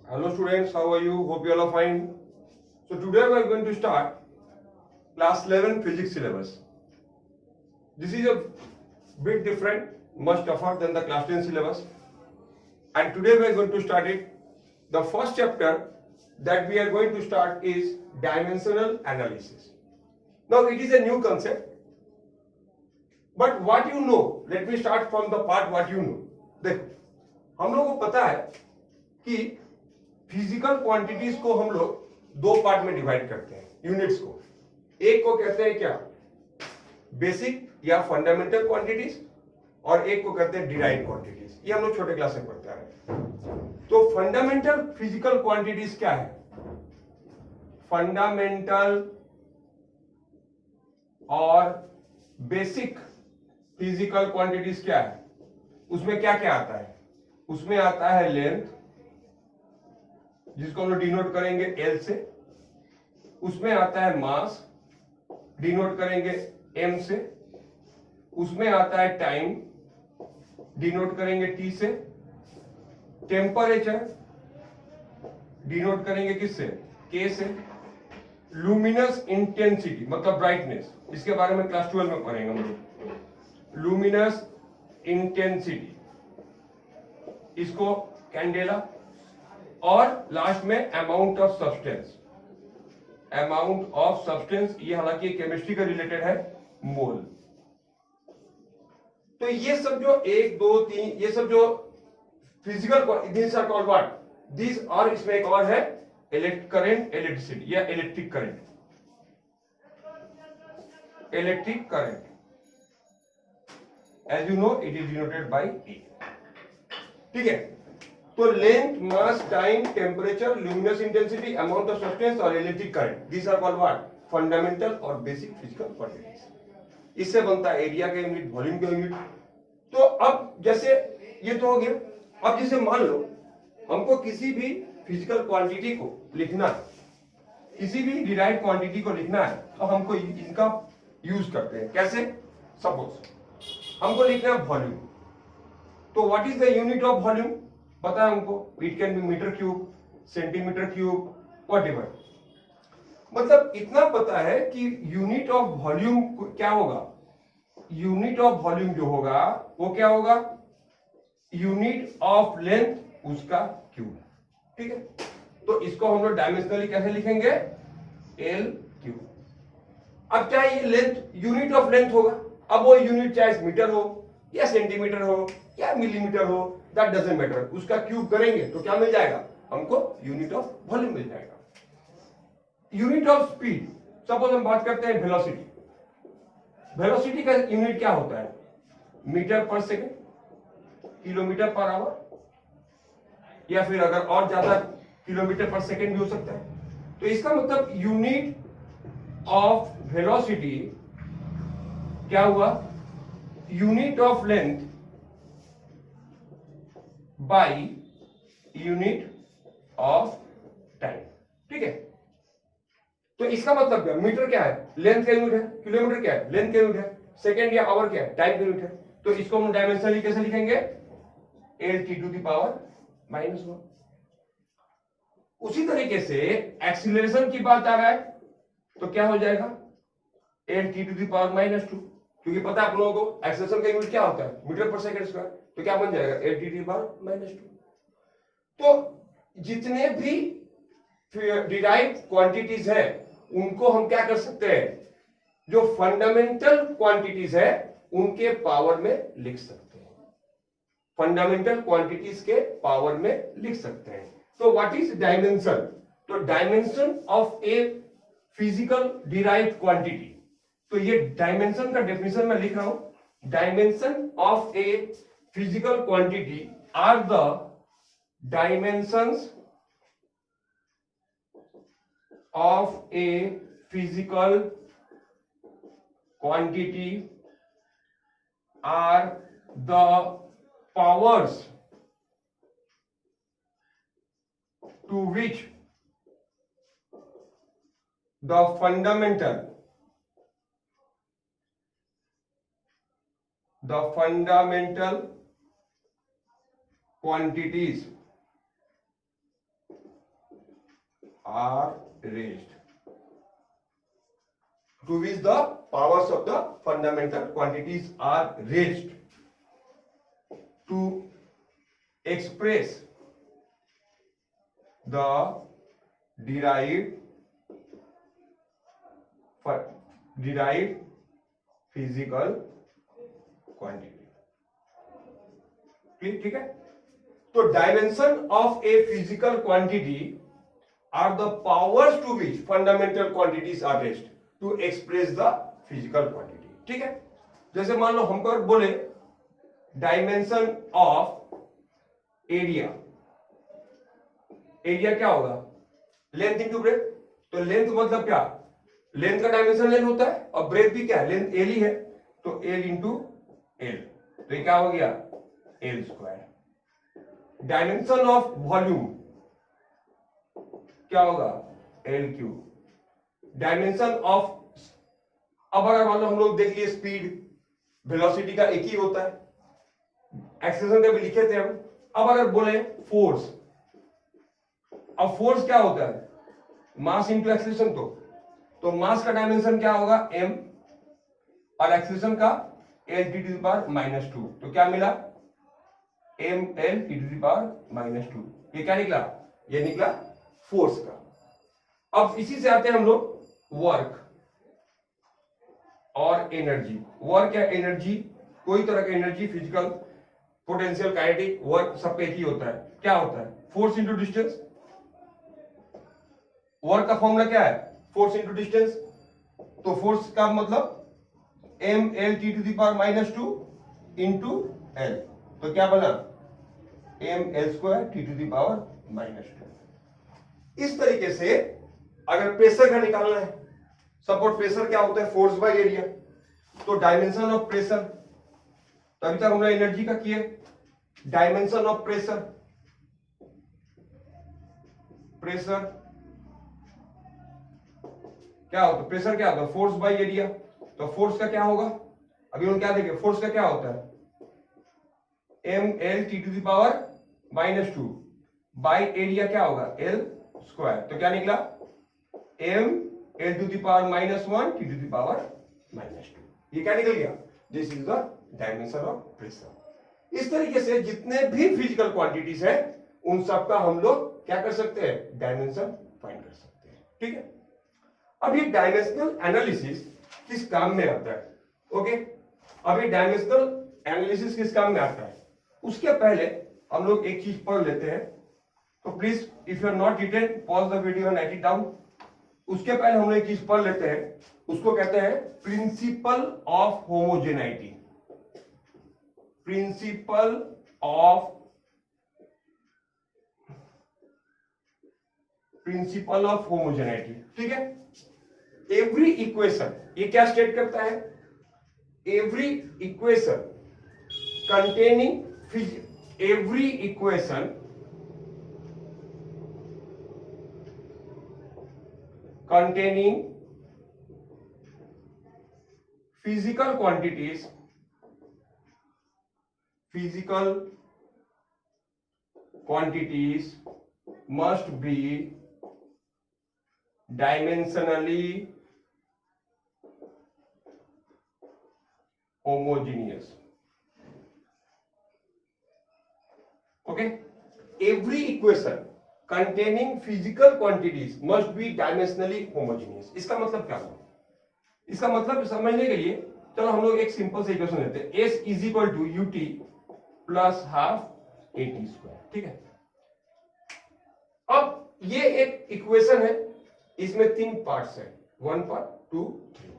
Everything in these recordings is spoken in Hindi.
Hello students, how are you? Hope you all are fine. So today we are going to start class 11 physics syllabus. This is a bit different, much tougher than the class 10 syllabus. And today we are going to start it. The first chapter that we are going to start is dimensional analysis. Now it is a new concept. But what you know, let me start from the part what you know. देखो हम लोगों को पता है कि फिजिकल क्वांटिटीज को हम लोग दो पार्ट में डिवाइड करते हैं, यूनिट्स को। एक को कहते हैं क्या, बेसिक या फंडामेंटल क्वांटिटीज, और एक को कहते हैं डिराइव्ड क्वांटिटीज। ये हम लोग छोटे क्लास में पढ़ते हैं। तो फंडामेंटल फिजिकल क्वांटिटीज क्या है? फंडामेंटल और बेसिक फिजिकल क्वांटिटीज क्या है? उसमें क्या क्या आता है? उसमें आता है लेंथ, जिसको हम लोग डिनोट करेंगे एल से। उसमें आता है मास, डिनोट करेंगे एम से। उसमें आता है टाइम, डिनोट करेंगे टी से। टेम्परेचर डिनोट करेंगे किससे? के से। लुमिनस इंटेंसिटी मतलब ब्राइटनेस, इसके बारे में क्लास 12 में पढ़ेंगे हम लोग। लुमिनस इंटेंसिटी, इसको कैंडेला। और लास्ट में amount of substance. Amount of substance ये हालांकि केमिस्ट्री का रिलेटेड है, मोल। तो ये सब जो 1 2 3 ये सब जो physical this are called what, this. और इसमें एक और है करंट, इलेक्ट्रिसिटी या electric current. Electric current as you know it is denoted by E। ठीक है, तो length, mass, time, temperature, luminous intensity, amount of substance और electric current, this are called what, fundamental और बेसिक फिजिकल क्वांटिटीज। इससे बनता है एरिया का यूनिट, वॉल्यूम का यूनिट। तो अब जैसे ये तो हो गया। अब जैसे मान लो हमको किसी भी फिजिकल क्वांटिटी को लिखना है, किसी भी डिराइव्ड क्वांटिटी को लिखना है, तो हमको इनका यूज करते हैं। कैसे? सपोज हमको लिखना है वॉल्यूम। तो what is the unit of volume पता है हमको? It can be metre cube, centimetre cube, whatever. मतलब इतना पता है कि यूनिट ऑफ वॉल्यूम क्या होगा? यूनिट ऑफ वॉल्यूम जो होगा वो क्या होगा? यूनिट ऑफ लेंथ उसका क्यूब। ठीक है, तो इसको हम लोग डायमेंशनली कैसे लिखेंगे? L cube. अब चाहे ये लेंथ यूनिट ऑफ लेंथ होगा, अब वो यूनिट चाहे मीटर हो या सेंटीमीटर हो या मिलीमीटर हो, दैट डजंट मैटर। उसका क्यूब करेंगे तो क्या मिल जाएगा हमको? यूनिट ऑफ वॉल्यूम मिल जाएगा। यूनिट ऑफ स्पीड, सपोज हम बात करते हैं वेलोसिटी। वेलोसिटी का यूनिट क्या होता है? मीटर पर सेकेंड, किलोमीटर पर आवर, या फिर अगर और ज्यादा किलोमीटर पर सेकेंड भी हो सकता है। तो इसका मतलब यूनिट ऑफ वेलोसिटी क्या हुआ? Unit of length by unit of time. ठीक है, तो इसका मतलब क्या? मीटर क्या है? लेंथ का यूनिट है। किलोमीटर क्या है? लेंथ का यूनिट है। सेकेंड या आवर क्या है? टाइम का यूनिट है। तो इसको हम डायमेंशनली कैसे लिखेंगे? L T to the power -1। उसी तरीके से एक्सीलरेशन की बात आ रहा है तो क्या हो जाएगा? L T to the power -2, क्योंकि पता है आप लोगों को एक्सीलरेशन का यूनिट क्या होता है? मीटर पर सेकंड स्क्वायर। तो क्या बन जाएगा? L T to the power -2। तो जितने भी डिराइव्ड क्वांटिटीज है उनको हम क्या कर सकते हैं? जो फंडामेंटल क्वांटिटीज है उनके पावर में लिख सकते हैं। फंडामेंटल क्वांटिटीज के पावर में लिख सकते हैं। तो व्हाट इज डायमेंशन? तो dimension of a physical derived quantity. तो ये डायमेंशन का डेफिनेशन में लिख रहा हूं। Dimension of a physical quantity are the dimensions of a physical quantity are the powers to which the fundamental quantities are raised to which the powers of the fundamental quantities are raised to express the derived physical quantity. ठीक है, तो dimension of a physical quantity are the powers to which fundamental quantities are raised to express the physical quantity. ठीक है, जैसे मान लो हमको बोले डायमेंशन ऑफ एरिया. एरिया क्या होगा? Length into breadth. तो लेंथ मतलब क्या? लेंथ का डायमेंशन एल होता है और ब्रेथ भी क्या है? लेंथ एल ही है, तो एल इंटू एल. तो ये क्या हो गया? L square. Dimension of volume क्या होगा? L cube. डायमेंशन ऑफ, अब अगर मान लो हम लोग देख लिए स्पीड वेलोसिटी का एक ही होता है, एक्सेलरेशन का भी लिखे थे हम. अब अगर बोले फोर्स, अब फोर्स क्या होता है? Mass into acceleration. तो मास का डायमेंशन क्या होगा? m, और एक्सेलरेशन का l T to the power -2. तो क्या मिला? m l T to the power -2. ये क्या निकला? ये निकला फोर्स का. अब इसी से आते हैं हम लोग वर्क और एनर्जी. वर्क या एनर्जी, कोई तरह का energy, physical, potential, kinetic, work सब पे एक ही होता है. क्या होता है? Force into distance. वर्क का फॉर्मूला क्या है? Force into distance. तो फोर्स का मतलब m l t to the power -2 into l. तो क्या बना? m l square t to the power -2. इस तरीके से अगर प्रेशर का निकालना है, सपोर्ट प्रेशर क्या होता है? Force by area. तो डायमेंशन ऑफ प्रेशर, तभी तक हमने एनर्जी का किए. डायमेंशन ऑफ प्रेशर, प्रेशर क्या होता है? प्रेशर क्या होता है? Force by area. तो फोर्स का क्या होगा? अभी हम क्या देखें, फोर्स का क्या होता है? m l t to the power -2 by area क्या होगा? l square. तो क्या निकला? m l to the power -1 t to the power -2. ये क्या निकल गया? This is the dimension of pressure. इस तरीके से जितने भी फिजिकल क्वांटिटीज हैं उन सब का हम लोग क्या कर सकते हैं? डायमेंशन फाइंड कर सकते हैं. ठीक है, अब ये डायमेंशनल एनालिसिस किस काम में आता है? ओके, अब ये डायमेंशनल एनालिसिस किस काम में आता है? उसके पहले हम लोग एक चीज पढ़ लेते हैं. तो please if you are not written, pause the video and write it down. उसके पहले हम लोग एक चीज पढ़ लेते हैं, उसको कहते हैं principal of homogeneity. Principal of homogeneity. ठीक है, एवरी इक्वेशन, ये क्या स्टेट करता है? Every equation containing every equation containing physical quantities must be dimensionally homogeneous. Okay, every equation containing physical quantities must be dimensionally homogeneous. इसका मतलब क्या हुआ? इसका मतलब समझने के लिए चलो हम लोग एक सिंपल से इक्वेशन लेते हैं. S is equal to ut plus half at square. ठीक है, अब ये एक इक्वेशन है, इसमें 3 पार्ट्स है, 1 पार्ट 2 3.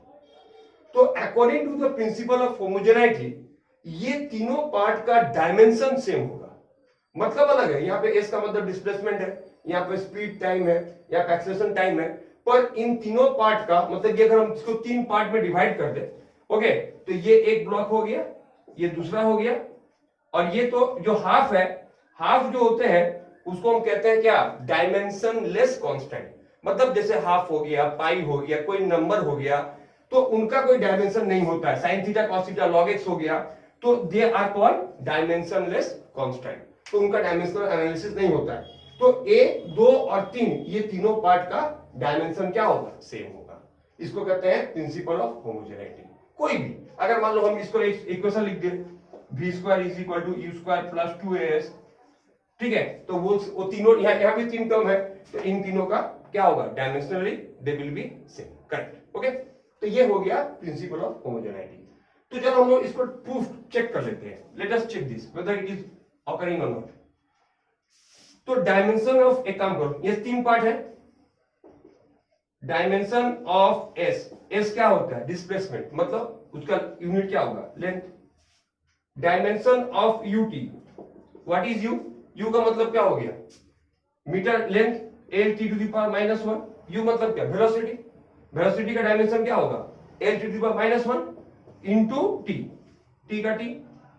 तो according to the principle of homogeneity ये तीनों पार्ट का डायमेंशन सेम होगा. मतलब अलग है. यहाँ पे s का मतलब डिस्प्लेसमेंट है, यहाँ पे स्पीड टाइम है, यहाँ पे एक्सेलरेशन टाइम है. पर इन तीनों पार्ट का मतलब ये अगर हम इसको 3 पार्ट में डिवाइड कर दे, ओके, तो ये एक ब्लॉक हो गया, ये दूसरा हो गया, और ये तो जो हाफ है, हाफ जो होते हैं उसको हम कहते हैं क्या? Dimension less constant. मतलब जैसे हाफ हो गया, पाई हो गया, कोई नंबर हो गया, तो उनका कोई डायमेंशन नहीं होता है. Sine theta cos theta log x हो गया, तो they are called dimensionless constant. तो उनका डायमेंशनल एनालिसिस नहीं होता है. तो 1, 2 और 3 ये तीनों पार्ट का डायमेंशन क्या होगा? सेम होगा। इसको कहते हैं प्रिंसिपल ऑफ होमोजेनिटी। कोई भी अगर मान लो हम इसको इक्वेशन लिख दें v square is equal to u square plus 2as, ठीक है, तो वो तीनों यहाँ भी 3 टर्म है, तो इन तीनों का क्या होगा? Dimensionally they will be same. Correct. Okay, तो ये हो गया प्रिंसिपल ऑफ होमोजेनिटी। तो चलो हम लोग इसको प्रूफ चेक कर लेते हैं। Let us check this whether it is occurring और नॉट। तो डायमेंशन ऑफ, एक काम करो, ये 3 पार्ट है। डायमेंशन ऑफ एस, एस क्या होता है? डिस्प्लेसमेंट, मतलब उसका यूनिट क्या होगा? Length. Dimension of u t, what is u? U का मतलब क्या हो गया? Metre length, L T to the power minus 1। U मतलब क्या? वेलोसिटी। वेलोसिटी का डायमेंशन क्या होगा? L T to the power minus 1 into T, T का टी,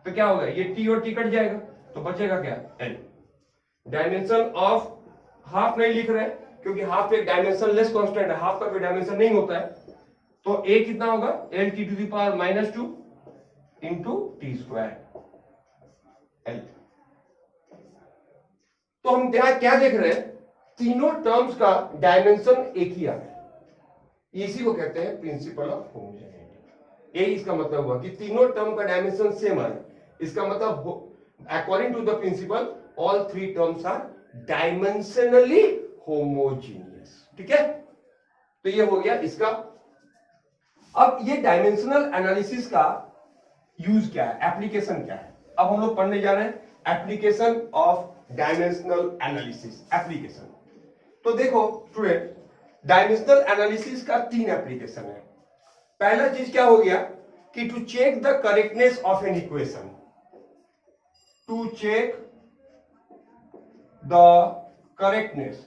तो क्या होगा? ये टी और टी कट जाएगा, तो बचेगा क्या? एल। डायमेंशन ऑफ हाफ नहीं लिख रहे क्योंकि हाफ एक डायमेंशन लेस कांस्टेंट है, हाफ का कोई डायमेंशन नहीं होता है, तो ए कितना होगा? L T to the power minus 2 into T square L. तो हम क्या देख रहे हैं? तीनों टर्म्स का डायमेंशन एक ही आ रहा है। इसी को कहते हैं प्रिंसिपल ऑफ होमोजेनिटी। यही इसका मतलब हुआ कि तीनों टर्म का डायमेंशन सेम आ रहा है। इसका मतलब according to the principle all 3 terms are dimensionally homogeneous. ठीक है, तो ये हो गया इसका। अब ये डायमेंशनल एनालिसिस का यूज क्या है, एप्लीकेशन क्या है? अब हम लोग पढ़ने जा रहे हैं application of dimensional analysis. Application, तो देखो स्टूडेंट, डायमेंशनल एनालिसिस का 3 एप्लीकेशन है। पहला चीज क्या हो गया कि to check the correctness of an equation, to check the correctness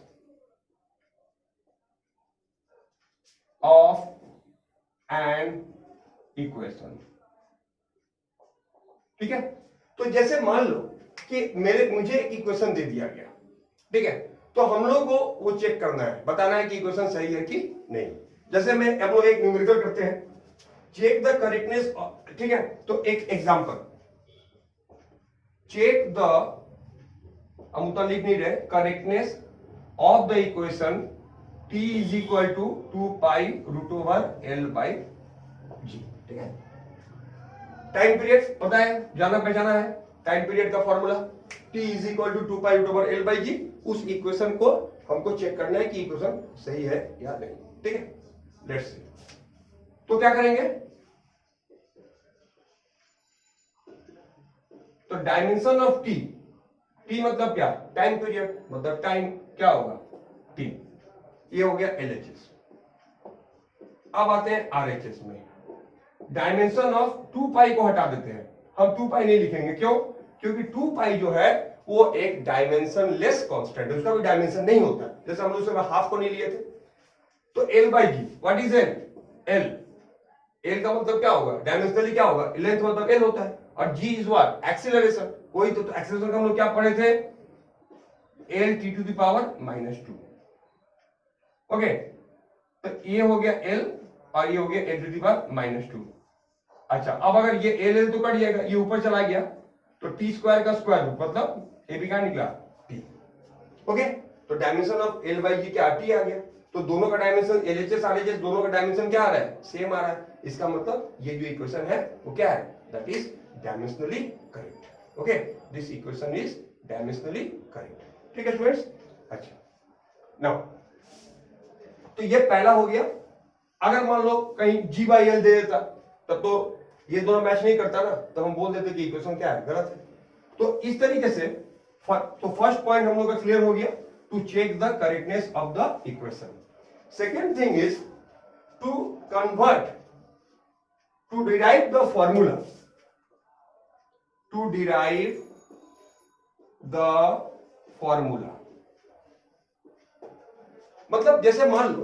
of an equation. ठीक है, तो जैसे मान लो कि मुझे एक इक्वेशन दे दिया गया, ठीक है, तो हम लोग को वो चेक करना है, बताना है कि इक्वेशन सही है कि नहीं। जैसे हम लोग एक न्यूमेरिकल करते हैं, चेक द करेक्टनेस, ठीक है, तो एक एग्जांपल, चेक द, हम उतना लिख नहीं रहे, correctness of the equation t is equal to 2 pi root over L by G. ठीक है, टाइम पीरियड पता है, जाना पहचाना है, टाइम पीरियड का formula t is equal to 2 pi root over L by G. उस इक्वेशन को हमको चेक करना है कि इक्वेशन सही है या नहीं। ठीक है, लेट्स सी। तो क्या करेंगे? तो डायमेंशन ऑफ t, t मतलब क्या? टाइम पीरियड, मतलब टाइम क्या होगा? t। ये हो गया LHS। अब आते हैं RHS में। डायमेंशन ऑफ 2 पाई को हटा देते हैं, हम 2 पाई नहीं लिखेंगे। क्यों? क्योंकि 2 पाई जो है वो एक डायमेंशन लेस कांस्टेंट है, उसका कोई डायमेंशन नहीं होता। जैसे हम लोग उसमें हाफ को नहीं लिए थे, तो L by g, what is L? L, L का मतलब क्या होगा? डायमेंशनली क्या होगा? लेंथ मतलब L होता है, और G इज व्हाट? एक्सीलरेशन। वही तो एक्सीलरेशन का हम लोग क्या पढ़े थे? L t to the power minus 2। Okay, तो ये हो गया L और ये हो गया L to the power minus 2। अच्छा, अब अगर ये L तो कट जाएगा, ये ऊपर चला गया, तो टी स्क्वायर का स्क्वायर रूट, मतलब ए भी क्या निकला? टी। ओके, तो डायमेंशन ऑफ L बाई जी क्या? टी आ गया। तो दोनों का डायमेंशन LHS RHS दोनों का डायमेंशन क्या आ रहा है? सेम आ रहा है। इसका मतलब ये जो इक्वेशन है वो क्या है? That is dimensionally correct. Okay, this equation is dimensionally correct. ठीक है स्टूडेंट्स? अच्छा, नाउ तो ये पहला हो गया। अगर मान लो कहीं G बाई L दे देता, तब तो ये दोनों मैच नहीं करता ना, तो हम बोल देते कि इक्वेशन क्या है? गलत है। तो इस तरीके से तो फर्स्ट पॉइंट हम लोग का क्लियर हो गया, to check the correctness of the equation. Second thing is to convert, to derive the formula, to derive the formula. मतलब जैसे मान लो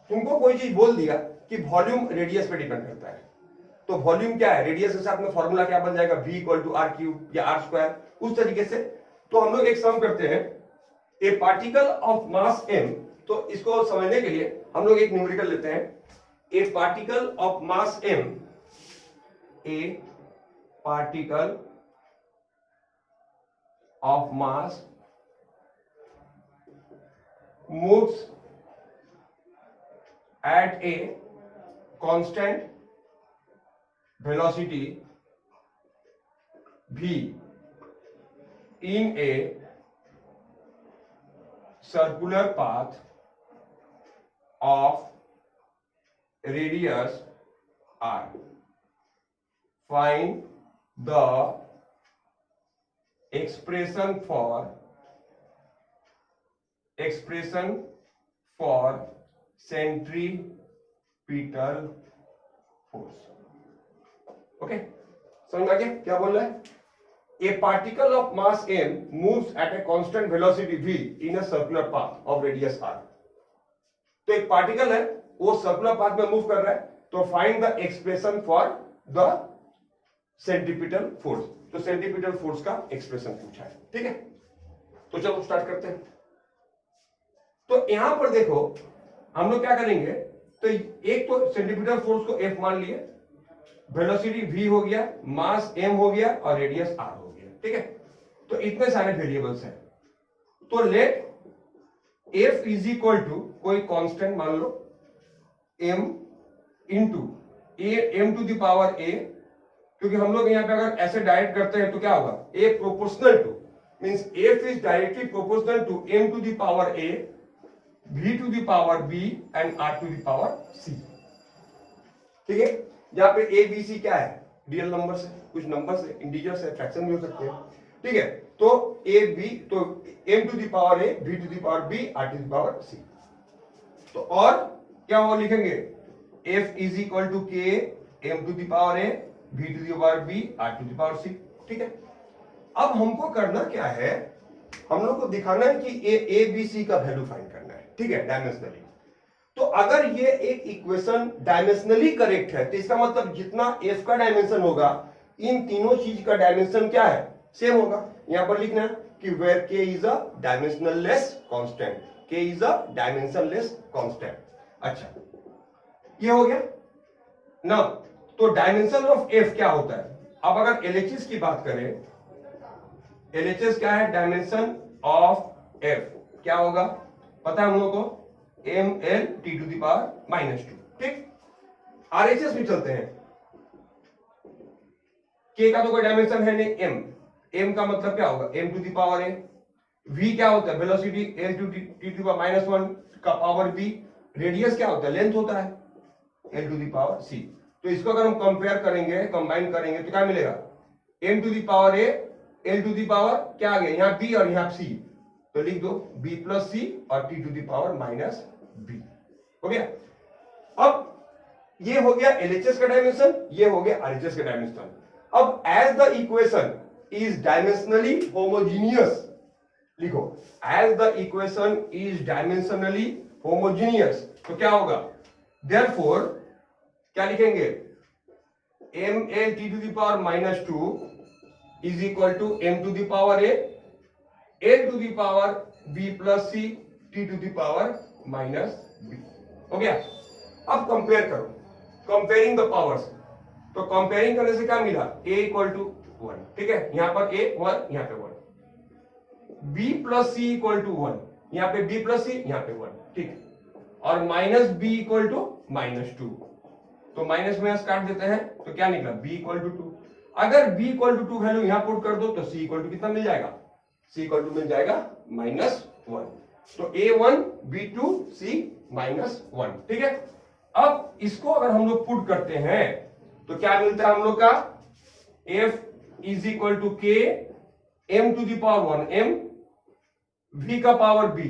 तुमको कोई चीज बोल दिया कि वॉल्यूम रेडियस पे डिपेंड करता है, तो वॉल्यूम क्या है? रेडियस के साथ में फॉर्मूला क्या बन जाएगा? v equal to R cube या आर स्क्वायर। उस तरीके से तो हम लोग एक सम करते हैं, ए पार्टिकल ऑफ मास m, तो इसको समझने के लिए हम लोग एक न्यूमेरिकल लेते हैं, ए particle of mass m, A particle of mass moves at a constant velocity v in a circular path of radius r. Find the expression for centripetal force. Okay, समझ आ गया क्या बोल रहा है? A particle of mass m moves at a constant velocity v in a circular path of radius r. तो एक पार्टिकल है, वो सर्कुलर पाथ में मूव कर रहा है, तो find the expression for the centripetal force. तो सेंट्रीपिटल फोर्स का एक्सप्रेशन पूछा है. ठीक है, तो चलो स्टार्ट करते हैं. तो यहां पर देखो हम लोग क्या करेंगे, तो एक तो सेंट्रीपिटल फोर्स को F मान लिए, वेलोसिटी v हो गया, मास m हो गया और रेडियस r हो गया. ठीक है, तो इतने सारे वेरिएबल्स हैं. तो let F is equal to कोई कांस्टेंट मान लो m into m to the power a, क्योंकि हम लोग यहाँ पे अगर ऐसे डायरेक्ट करते हैं तो क्या होगा, a proportional to means f is directly proportional to m to the power a, v to the power b and r to the power c. ठीक है, यहाँ पे a b c क्या है, रियल नंबर्स है, कुछ नंबर्स है, इंटीजर्स है, फ्रैक्शन भी हो सकते हैं. ठीक है, तो a b तो m to the power a, v to the power b, r to the power c. तो और क्या वो लिखेंगे, f is equal to k m to the power a, v to the power b, r to the power c. ठीक है, अब हमको करना क्या है, हम लोग को दिखाना है कि a b c का वैल्यू फाइंड करना है. ठीक है, डायमेंशनली. तो अगर ये एक इक्वेशन डायमेंशनली करेक्ट है तो इसका मतलब जितना f का डायमेंशन होगा इन तीनों चीज का डायमेंशन क्या है, सेम होगा. यहां पर लिखना है कि where k is a dimensionless constant, k is a dimensionless constant. अच्छा, ये हो गया ना. तो डायमेंशन ऑफ f क्या होता है. अब अगर LHS की बात करें, LHS क्या है, डायमेंशन ऑफ f क्या होगा पता है हम लोग को, ml t to the power -2. ठीक, RHS में चलते हैं. k का तो कोई डायमेंशन है नहीं, m का मतलब क्या होगा, m to the power a. v क्या होता है, velocity l to t to the power -1 का पावर b. रेडियस क्या होता है, लेंथ होता है, l to the power c. तो इसको अगर हम कंपेयर करेंगे, कंबाइन करेंगे तो क्या मिलेगा, m to the power a, l to the पावर क्या आ गया, यहाँ b और यहाँ c, तो लिख दो b प्लस c और t to the power -b. हो गया. अब ये हो गया LHS का डायमेंशन, ये हो गया RHS का डायमेंशन. अब as the equation is dimensionally homogeneous, लिखो as the equation is dimensionally homogeneous, तो क्या होगा, देयरफॉर क्या लिखेंगे, ml t to the power -2 is equal to m to the power a, l to the power b plus c, t to the power -b. हो गया. अब कंपेयर करो, कंपेयरिंग द पावर्स. तो कंपेयरिंग करने से क्या मिला, a इक्वल टू 1. ठीक है, यहां पर a 1, यहां पे 1, b plus c equal to 1, यहां पे b प्लस c, यहां पे 1. ठीक, और -b इक्वल टू -2. तो माइनस माइनस काट देते हैं तो क्या निकला, b इक्वल टू 2. अगर b इक्वल टू 2 वैल्यू यहां पुट कर दो तो c इक्वल टू कितना मिल जाएगा, c इक्वल टू मिल जाएगा -1. तो a1 b2 c -1. ठीक है, अब इसको अगर हम लोग पुट करते हैं तो क्या मिलता है हम लोग का, f is equal to k m to the power 1 m, v का पावर b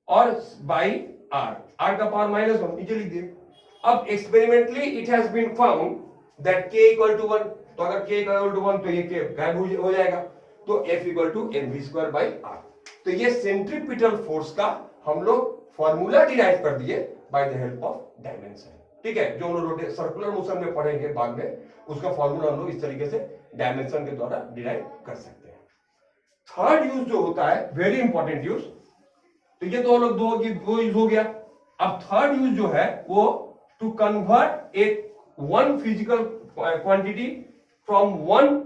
और बाई r का पावर -1 नीचे लिख दिए. अब experimentally it has been found that k equal to 1. तो अगर k इक्वल टू 1 तो ये k गायब हो जाएगा, तो f equal to mv² by r. तो ये सेंट्रीपिटल फोर्स का हम लोग फॉर्मूला डिराइव कर दिए bye the help of dimension. ठीक है, जो हम लोग सर्कुलर मोशन में पढ़ेंगे बाद में, उसका फॉर्मूला हम लोग इस तरीके से डायमेंशन के द्वारा डिराइव कर सकते हैं. थर्ड यूज जो होता है, वेरी इंपॉर्टेंट यूज, तो ये तो लोग दो यूज हो गया. अब थर्ड यूज जो है वो to convert a one physical quantity from one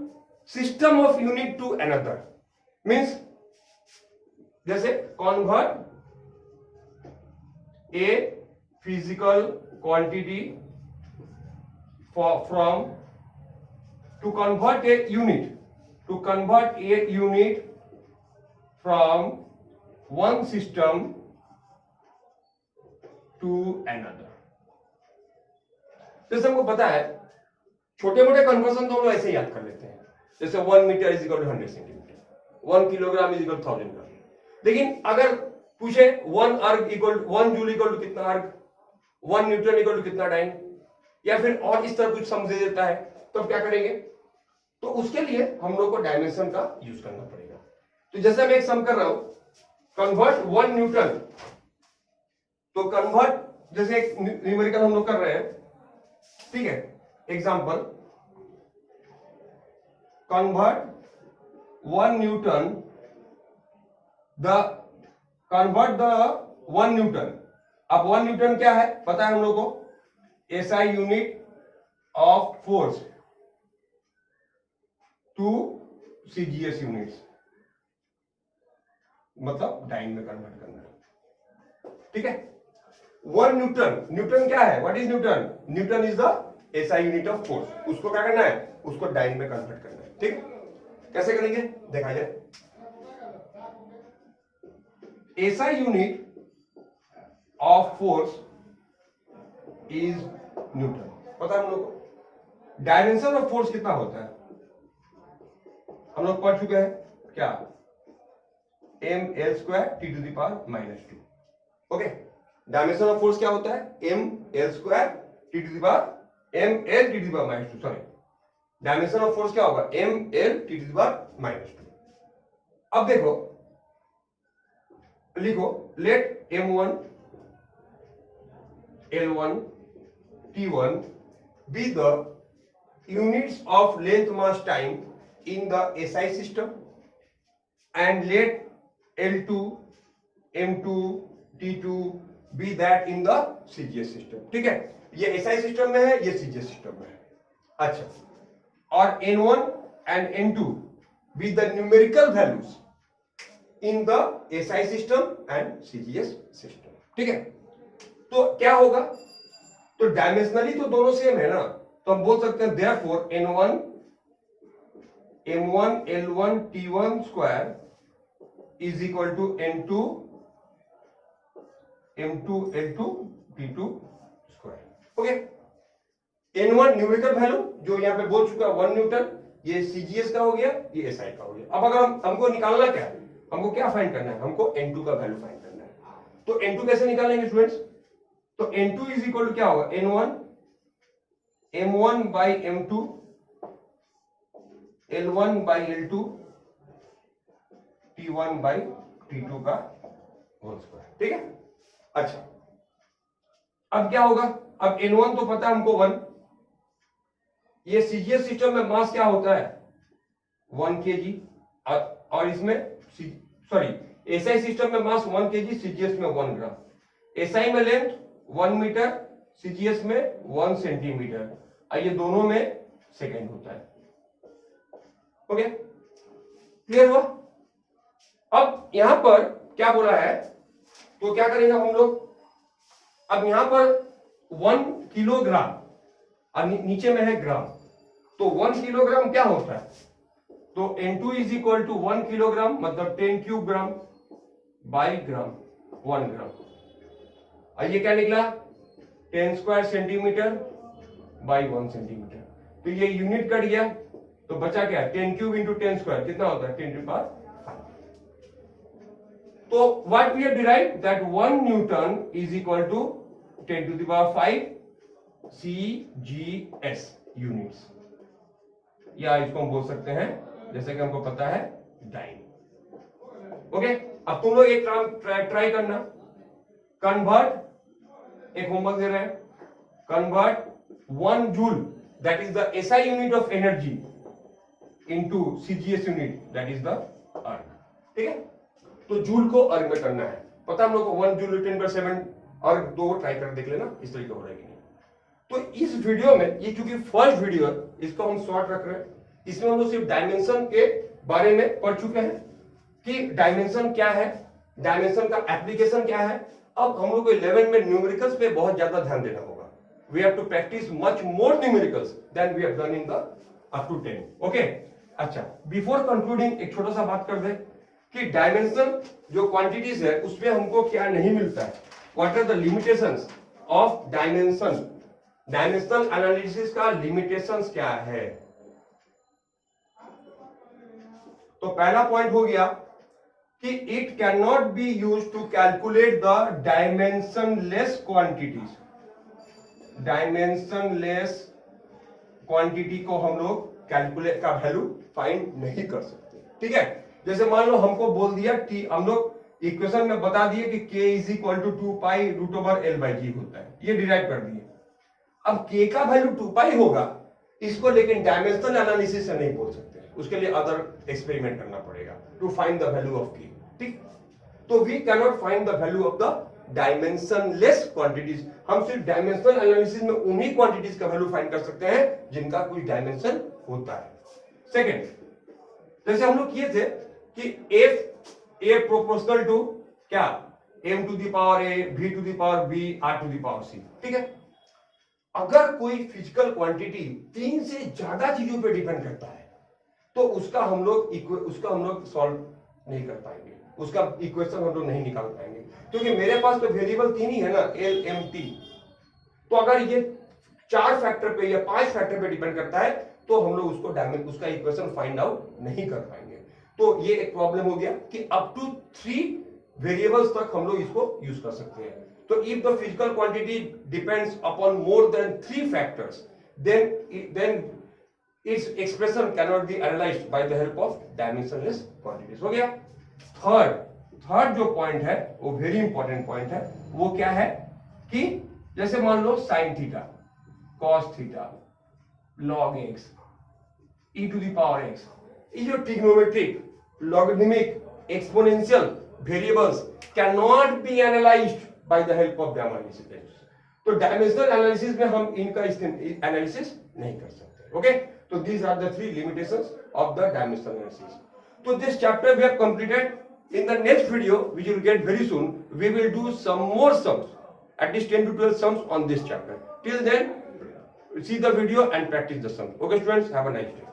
system of unit to another. Means जैसे convert a physical quantity from to convert a unit from one system to another. जैसे हमको पता है छोटे मोटे कन्वर्जन तो हम लोग ऐसे ही याद कर लेते हैं, जैसे 1 metre is equal to 100 centimetre, 1 kilogram is equal to 1000 gram. लेकिन अगर पूछे 1 जूल इक्वल टू कितना अर्ग, 1 न्यूटन इक्वल टू कितना डाइन, या फिर और इस तरह कुछ समझ देता है, तो क्या करेंगे? तो उसके लिए हम लोग को डायमेंशन का यूज करना पड़ेगा। तो जैसे मैं एक सम कर रहा हूं, कन्वर्ट 1 न्यूटन, तो कन्वर्ट जैसे एक न्यूमेरिकल हम लोग कर रहे हैं, ठीक है, example convert 1 Newton convert the 1 Newton. अब 1 न्यूटन क्या है पता है हम लोग को, SI unit of force to CGS units, मतलब डाइन में कन्वर्ट करना है, ठीक है। 1 न्यूटन क्या है? What is newton? Newton is the SI unit of force. उसको क्या करना है? उसको डाइन में कन्वर्ट करना है, ठीक। कैसे करेंगे देखा जाए। SI unit of force is Newton, पता है हम लोग को। डायमेंशन ऑफ फोर्स कितना होता है हम लोग पढ़ चुके हैं, क्या? ml² t to the power -2। Okay, dimension of force क्या होता है? ml² t to the power ml t to the power -2, sorry, dimension of force क्या होगा? ml t to the power -2। अब देखो, लिखो, let m1 l1 t1 be the units of length mass time in the SI system, and let L2 M2 T2 be that in the CGS system, ठीक है। ये SI सिस्टम में है, ये CGS सिस्टम में है। अच्छा, और N1 and N2 be the numerical values in the SI system and CGS system, ठीक है। तो क्या होगा? तो डायमेंशनली तो दोनों सेम है ना, तो हम बोल सकते हैं therefore N1 M1 L1 T1 square is equal to N2 M2 L2 T2 square, okay. N1 numerical value जो यहाँ पे बोल चुका है 1 न्यूटन, ये CGS का हो गया, ये SI का हो गया। अब अगर हमको निकालना क्या है, हमको क्या फाइंड करना है? हमको N2 का वैल्यू फाइंड करना है। तो N2 कैसे निकालेंगे स्टूडेंट्स? तो N2 इज इक्वल टू क्या होगा? N1 M1 by M2 L1 by L2 T1 by T2 का होल स्क्वायर, ठीक है। अच्छा, अब क्या होगा? अब N1 तो पता है हमको 1, ये CGS सिस्टम में मास क्या होता है? 1 kg, और इसमें सॉरी SI सिस्टम में मास 1 kg, CGS में 1 ग्राम। SI में लेंथ 1 मीटर, CGS में 1 सेंटीमीटर, और ये दोनों में सेकेंड होता है, ओके, क्लियर हुआ? अब यहां पर क्या बोला है, तो क्या करेंगे हम लोग? अब यहां पर 1 किलोग्राम और नीचे में है ग्राम, तो 1 किलोग्राम क्या होता है? तो N2 is equal to 1 kilogram मतलब 10 क्यूब ग्राम बाई ग्राम 1 ग्राम, और ये क्या निकला? 10 स्क्वायर सेंटीमीटर बाई 1 सेंटीमीटर। तो ये यूनिट कट गया, तो बचा क्या? 10 क्यूब इंटू 10 स्क्वायर कितना होता है? 10 टू पावर 5। तो what we have derived that 1 newton is equal to 10 to the power 5 CGS units, या इसको हम बोल सकते हैं जैसे कि हमको पता है डाइन, ओके। अब तुम लोग एक ट्राई करना, कन्वर्ट, एक होमवर्क दे रहे हैं, convert 1 joule that is the SI unit of energy into CGS unit that is the अर्ग, ठीक है। तो जूल को अर्ग में करना है, पता हम लोग को 1 जूल 10⁻7 अर्ग, दो ट्राई कर देख लेना इस तरीके हो रहा है कि नहीं। तो इस वीडियो में, ये क्योंकि फर्स्ट वीडियो है, इसको हम शॉर्ट रख रहे हैं, इसमें हम लोग सिर्फ डायमेंशन के बारे में पढ़ चुके हैं कि डायमेंशन क्या है, डायमेंशन का एप्लीकेशन क्या है। अब हम लोग को 11 में न्यूमेरिकल्स पे बहुत ज्यादा ध्यान देना होगा. We have to practice much more numericals than we have done in the up to 10. Okay? अच्छा, बिफोर कंक्लूडिंग एक छोटा सा बात कर दे कि डायमेंशन जो क्वांटिटीज है उसमें हमको क्या नहीं मिलता है. What are the limitations of dimension. Dimensional analysis का लिमिटेशंस क्या है. तो पहला पॉइंट हो गया कि it can not be use to calculate the dimensionless quantities. Dimensionless quantity को हम लोग कैलकुलेट का वैल्यू फाइंड नहीं कर सकते. ठीक है, जैसे मान लो हमको बोल दिया टी, हम लोग इक्वेशन में बता दिए कि k is equal to 2 pi root over l by G होता है, ये डिराइव कर दिए. अब k का वैल्यू 2 पाई होगा, इसको लेकिन डायमेंशनल एनालिसिस से नहीं बोल सकते, उसके लिए अदर एक्सपेरिमेंट करना पड़ेगा to find the value of k. ठीक, तो we can not find the value of the dimensionless quantities. हम सिर्फ डायमेंशनल एनालिसिस में उन्हीं क्वांटिटीज का वैल्यू फाइंड कर सकते हैं जिनका कोई डायमेंशन होता है. सेकंड, जैसे हम लोग किए थे कि f a प्रोपोर्शनल टू क्या m to the power a, v to the power b, r to the power c. ठीक है, अगर कोई फिजिकल क्वांटिटी 3 से ज्यादा चीजों पे डिपेंड करता है तो उसका हम लोग सॉल्व नहीं कर पाएंगे, उसका इक्वेशन हम लोग नहीं निकाल पाएंगे, क्योंकि मेरे पास तो वेरिएबल 3 ही है ना, l m t. तो अगर ये 4 फैक्टर पे या 5 फैक्टर पे डिपेंड करता है तो हम लोग उसका इक्वेशन फाइंड आउट नहीं कर पाएंगे. तो ये एक प्रॉब्लम हो गया कि अप टू 3 वेरिएबल्स तक हम लोग इसको यूज कर सकते हैं. तो if the physical quantity depends upon more than 3 factors, then its expression cannot be analyzed by the help of dimensionless quantities. हो गया. थर्ड जो पॉइंट है वो वेरी इंपॉर्टेंट पॉइंट है. वो क्या है कि जैसे मान लो sine theta, cos theta, log x, e to the power x, ये जो trigonometric, logarithmic, exponential variables can not be analysed by the help of dimensional. तो डायमेंशनल एनालिसिस में हम इनका एनालिसिस नहीं कर सकते. ओके, तो these are the 3 limitations of the dimensional analysis. So this chapter we have completed. In the next video, which you will get very soon, we will do some more sums, at least 10 to 12 sums on this chapter. Till then, see the video and practice the sums. Okay students, have a nice day.